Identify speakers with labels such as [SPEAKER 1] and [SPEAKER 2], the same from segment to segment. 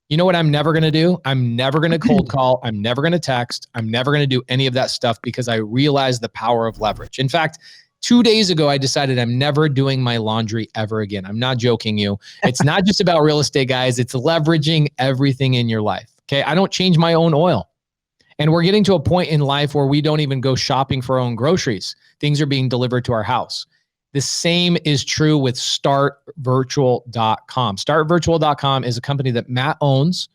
[SPEAKER 1] You know what I'm never going to do? I'm never going to cold call. I'm never going to text. I'm never going to do any of that stuff because I realize the power of leverage. In fact, 2 days ago, I decided I'm never doing my laundry ever again. I'm not joking you. It's not just about real estate, guys. It's leveraging everything in your life. Okay. I don't change my own oil. And we're getting to a point in life where we don't even go shopping for our own groceries. Things are being delivered to our house. The same is true with startvirtual.com. Startvirtual.com is a company that Matt owns.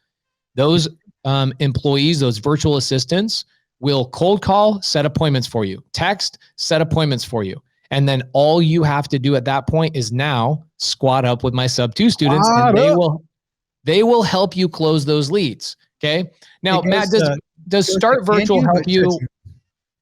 [SPEAKER 1] Those employees, those virtual assistants, will cold call, set appointments for you. Text, set appointments for you. And then all you have to do at that point is now squat up with my Sub2 students, and they will help you close those leads. Okay. Now, Matt, does Start Virtual help you?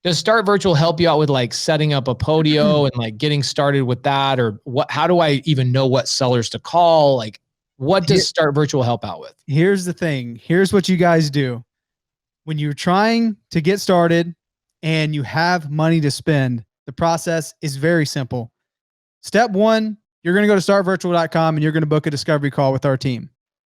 [SPEAKER 1] Does Start Virtual help you out with like setting up a Podio and like getting started with that? Or what? How do I even know what sellers to call? Like, what does Start Virtual help out with?
[SPEAKER 2] Here's the thing. Here's what you guys do. When you're trying to get started and you have money to spend, the process is very simple. Step one, you're going to go to startvirtual.com and you're going to book a discovery call with our team,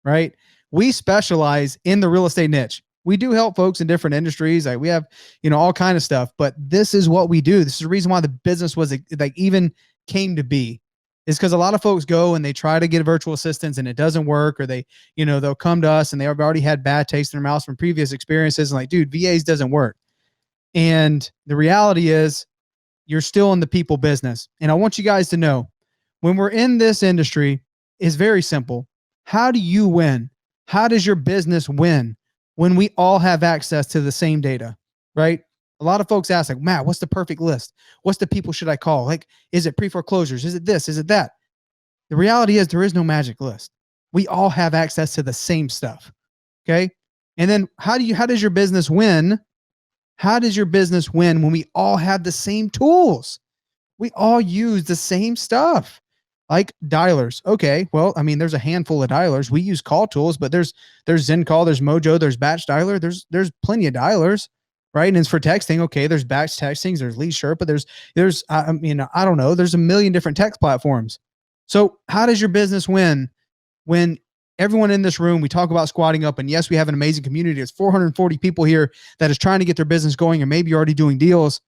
[SPEAKER 2] right? We specialize in the real estate niche. We do help folks in different industries. Like we have, all kind of stuff, but this is what we do. This is the reason why the business was like even came to be, is because a lot of folks go and they try to get virtual assistants and it doesn't work, or they, they'll come to us and they've already had bad taste in their mouths from previous experiences. And like, dude, VAs doesn't work. And the reality is you're still in the people business. And I want you guys to know, when we're in this industry, it's very simple. How do you win? How does your business win when we all have access to the same data, right? A lot of folks ask like, Matt, what's the perfect list? What's the people should I call? Like, is it pre-foreclosures? Is it this? Is it that? The reality is there is no magic list. We all have access to the same stuff. Okay. And then how does your business win? How does your business win when we all have the same tools? We all use the same stuff. Like dialers. Okay. Well, I mean, there's a handful of dialers. We use call tools, but there's ZenCall, there's Mojo, there's Batch Dialer. There's plenty of dialers, right? And it's for texting. Okay. There's Batch Texting, there's Lead Sherpa, there's I don't know. There's a million different text platforms. So how does your business win when everyone in this room, we talk about squatting up, and yes, we have an amazing community. There's 440 people here that is trying to get their business going, and maybe you're already doing deals,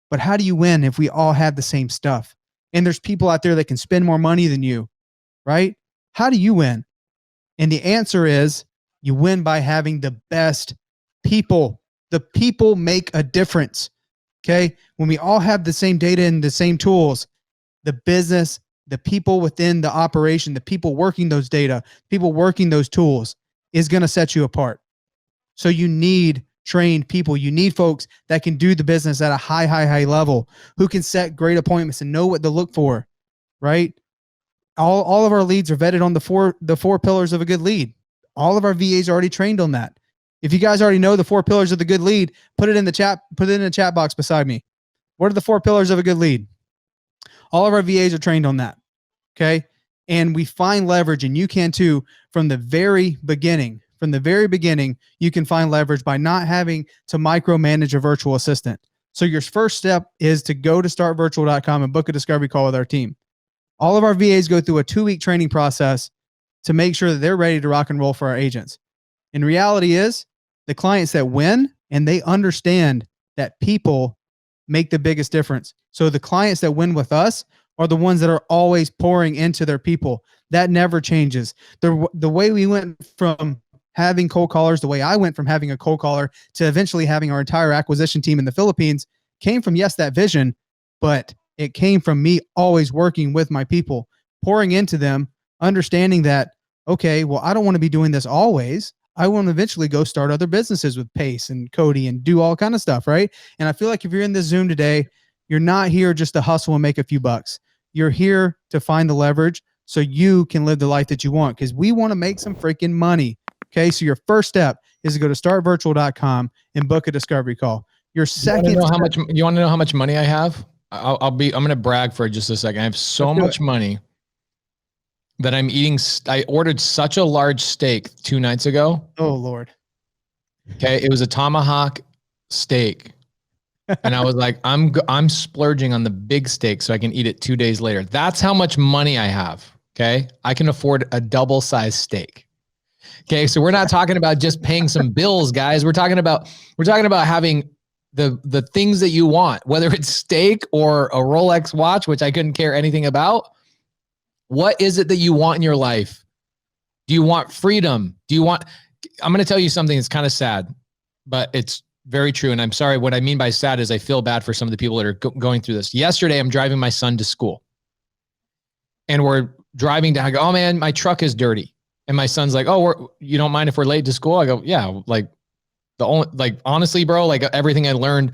[SPEAKER 2] but how do you win if we all have the same stuff? And there's people out there that can spend more money than you, right? How do you win? And the answer is you win by having the best people. The people make a difference, okay? When we all have the same data and the same tools, the business, the people within the operation, the people working those data, people working those tools is going to set you apart. So you need trained people. You need folks that can do the business at a high level, who can set great appointments and know what to look for, right? All of our leads are vetted on the four pillars of a good lead. All of our VAs are already trained on that. If you guys already know the 4 pillars of the good lead, put it in the chat box beside me. What are the 4 pillars of a good lead? All of our VAs are trained on that. Okay. And we find leverage, and you can too, from the very beginning. From the very beginning, you can find leverage by not having to micromanage a virtual assistant. So your first step is to go to startvirtual.com and book a discovery call with our team. All of our VAs go through a 2-week training process to make sure that they're ready to rock and roll for our agents. And reality is the clients that win, and they understand that people make the biggest difference. So the clients that win with us are the ones that are always pouring into their people. That never changes. The way we went from having cold callers, the way I went from having a cold caller to eventually having our entire acquisition team in the Philippines, came from, yes, that vision, but it came from me always working with my people, pouring into them, understanding that, okay, well, I don't want to be doing this always. I want to eventually go start other businesses with Pace and Cody and do all kind of stuff, right? And I feel like if you're in this Zoom today, you're not here just to hustle and make a few bucks. You're here to find the leverage so you can live the life that you want, because we want to make some freaking money. Okay, so your first step is to go to startvirtual.com and book a discovery call. Your second,
[SPEAKER 1] you want to know how much money I have? I'm going to brag for just a second. I have so much money that I'm eating. I ordered such a large steak 2 nights ago.
[SPEAKER 2] Oh Lord.
[SPEAKER 1] Okay, it was a tomahawk steak, and I was like, I'm splurging on the big steak so I can eat it 2 days later. That's how much money I have. Okay, I can afford a double-sized steak. Okay. So we're not talking about just paying some bills, guys. We're talking about having the things that you want, whether it's steak or a Rolex watch, which I couldn't care anything about. What is it that you want in your life? Do you want freedom? I'm going to tell you something that's kind of sad, but it's very true. And I'm sorry. What I mean by sad is I feel bad for some of the people that are going through this. Yesterday, I'm driving my son to school and we're driving down. I go, oh man, my truck is dirty. And my son's like, oh, you don't mind if we're late to school? I go, yeah. Honestly, bro, like everything I learned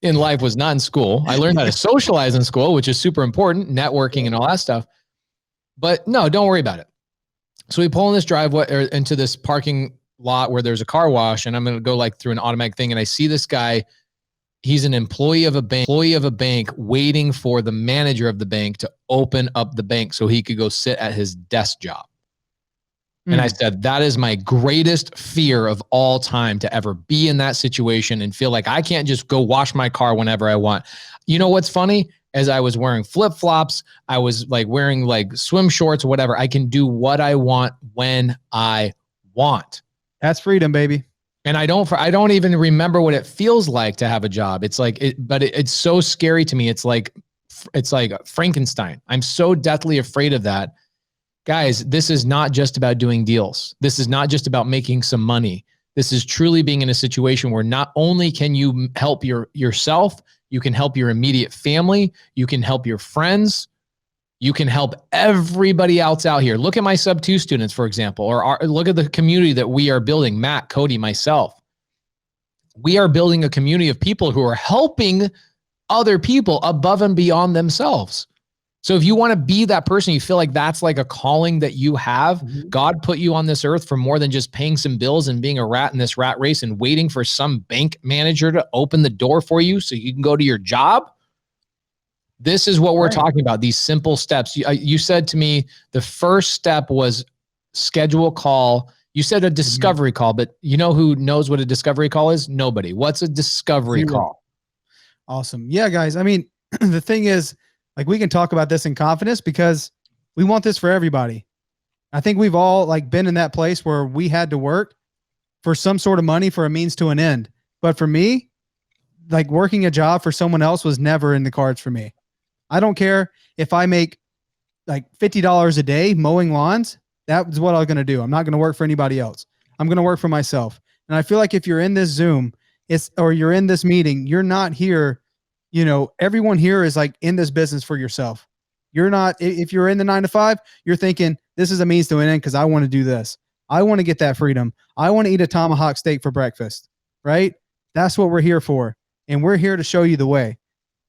[SPEAKER 1] in life was not in school. I learned how to socialize in school, which is super important, networking and all that stuff. But no, don't worry about it. So we pull in this driveway or into this parking lot where there's a car wash, and I'm going to go like through an automatic thing. And I see this guy. He's an employee of a bank waiting for the manager of the bank to open up the bank so he could go sit at his desk job. And I said, that is my greatest fear of all time, to ever be in that situation and feel like I can't just go wash my car whenever I want. You know what's funny? As I was wearing flip-flops, I was like wearing like swim shorts or whatever. I can do what I want when I want.
[SPEAKER 2] That's freedom, baby.
[SPEAKER 1] And I don't even remember what it feels like to have a job. It's like it's so scary to me. It's like Frankenstein. I'm so deathly afraid of that. Guys, this is not just about doing deals. This is not just about making some money. This is truly being in a situation where not only can you help yourself, you can help your immediate family, you can help your friends, you can help everybody else out here. Look at my Sub-2 students, for example, or look at the community that we are building, Matt, Cody, myself. We are building a community of people who are helping other people above and beyond themselves. So if you want to be that person, you feel like that's like a calling that you have. God put you on this earth for more than just paying some bills and being a rat in this rat race and waiting for some bank manager to open the door for you so you can go to your job. This is what we're talking about, these simple steps. You said to me, the first step was schedule a call. You said a discovery call, but you know who knows what a discovery call is? Nobody. What's a discovery call?
[SPEAKER 2] Awesome. Yeah, guys. I mean, the thing is, like, we can talk about this in confidence because we want this for everybody. I think we've all like been in that place where we had to work for some sort of money for a means to an end. But for me, like working a job for someone else was never in the cards for me. I don't care if I make like $50 a day mowing lawns. That's what I'm going to do. I'm not going to work for anybody else. I'm going to work for myself. And I feel like if you're in this Zoom, or you're in this meeting, you're not here. You know, everyone here is like in this business for yourself. You're not, if you're in the 9 to 5, you're thinking this is a means to an end because I want to do this. I want to get that freedom. I want to eat a tomahawk steak for breakfast, right? That's what we're here for. And we're here to show you the way.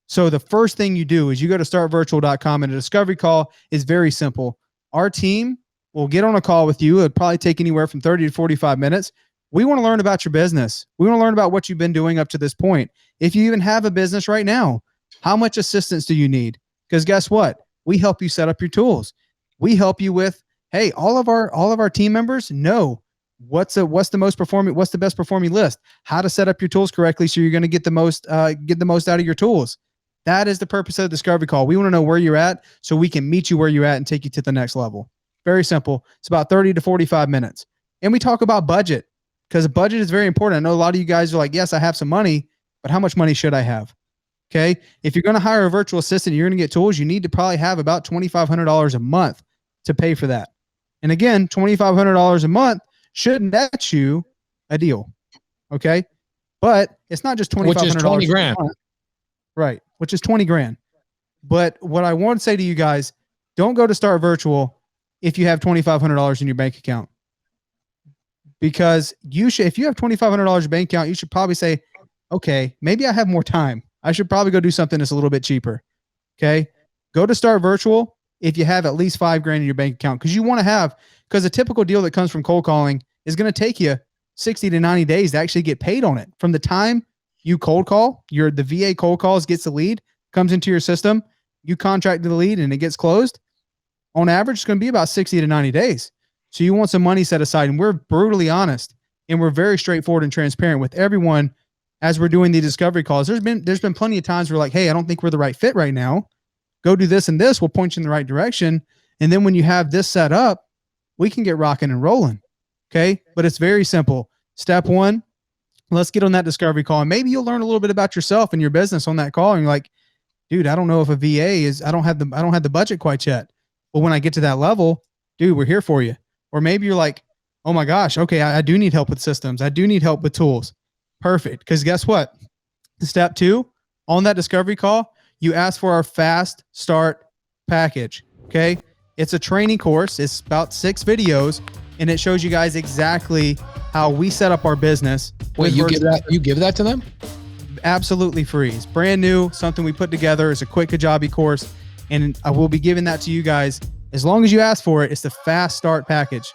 [SPEAKER 2] So the first thing you do is you go to startvirtual.com, and a discovery call is very simple. Our team will get on a call with you. It'll probably take anywhere from 30 to 45 minutes. We want to learn about your business. We want to learn about what you've been doing up to this point. If you even have a business right now, how much assistance do you need? Because guess what? We help you set up your tools. We help you with, hey, all of our team members know what's the best performing list, how to set up your tools correctly so you're going to get the most out of your tools. That is the purpose of the discovery call. We want to know where you're at so we can meet you where you're at and take you to the next level. Very simple. It's about 30 to 45 minutes. And we talk about budget, because budget is very important. I know a lot of you guys are like, yes, I have some money, but how much money should I have? Okay. If you're going to hire a virtual assistant, you're going to get tools, you need to probably have about $2,500 a month to pay for that. And again, $2,500 a month shouldn't net you a deal. Okay. But it's not just $2,500.
[SPEAKER 1] Which is 20 grand.
[SPEAKER 2] Right. Which is 20 grand. But what I want to say to you guys, don't go to Start Virtual if you have $2,500 in your bank account. Because if you have $2,500 in your bank account, you should probably say, okay, maybe I have more time. I should probably go do something that's a little bit cheaper. Okay. Go to Start Virtual if you have at least $5,000 in your bank account, because a typical deal that comes from cold calling is going to take you 60 to 90 days to actually get paid on it. From the time you cold call, the VA cold calls, gets the lead, comes into your system, you contract the lead and it gets closed. On average, it's going to be about 60 to 90 days. So you want some money set aside, and we're brutally honest and we're very straightforward and transparent with everyone as we're doing the discovery calls. There's been plenty of times where like, hey, I don't think we're the right fit right now. Go do this and this. We'll point you in the right direction. And then when you have this set up, we can get rocking and rolling. Okay. But it's very simple. Step one, let's get on that discovery call. And maybe you'll learn a little bit about yourself and your business on that call. And you're like, dude, I don't know if a VA is, I don't have the budget quite yet. But when I get to that level, dude, we're here for you. Or maybe you're like, oh my gosh, okay, I do need help with systems. I do need help with tools. Perfect. Because guess what? Step two, on that discovery call, you ask for our fast start package. Okay. It's a training course. It's about 6 videos, and it shows you guys exactly how we set up our business.
[SPEAKER 1] Wait, you give that to them?
[SPEAKER 2] Absolutely free. It's brand new, something we put together. It's a quick Kajabi course, and I will be giving that to you guys as long as you ask for it. It's the fast start package.